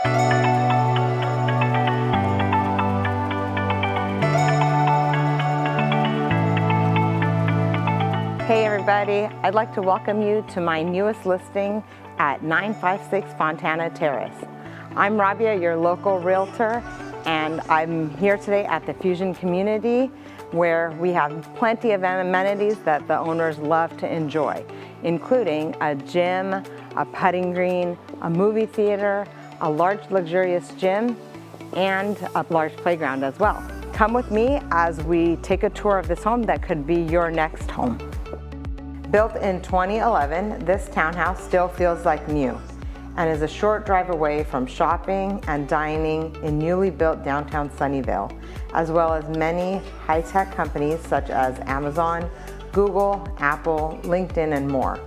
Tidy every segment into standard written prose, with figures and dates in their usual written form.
Hey everybody, I'd like to welcome you to my newest listing at 956 Fontana Terrace. I'm Rabia, your local realtor, and I'm here today at the Fusion community where we have plenty of amenities that the owners love to enjoy, including a gym, a putting green, a movie theater, a large luxurious gym, and a large playground as well. Come with me as we take a tour of this home that could be your next home. Built in 2011, this townhouse still feels like new and is a short drive away from shopping and dining in newly built downtown Sunnyvale, as well as many high-tech companies such as Amazon, Google, Apple, LinkedIn, and more.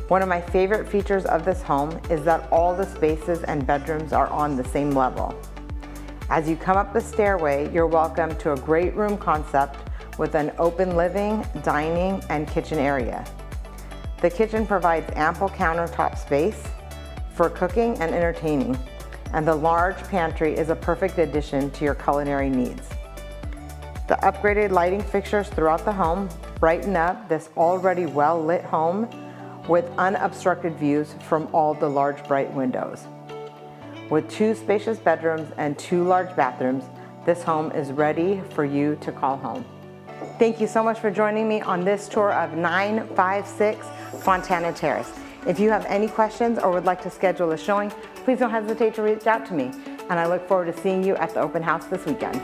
One of my favorite features of this home is that all the spaces and bedrooms are on the same level. As you come up the stairway, you're welcome to a great room concept with an open living, dining, and kitchen area. The kitchen provides ample countertop space for cooking and entertaining, and the large pantry is a perfect addition to your culinary needs. The upgraded lighting fixtures throughout the home brighten up this already well-lit home with unobstructed views from all the large bright windows. With 2 spacious bedrooms and 2 large bathrooms, this home is ready for you to call home. Thank you so much for joining me on this tour of 956 Fontana Terrace. If you have any questions or would like to schedule a showing, please don't hesitate to reach out to me. And I look forward to seeing you at the open house this weekend.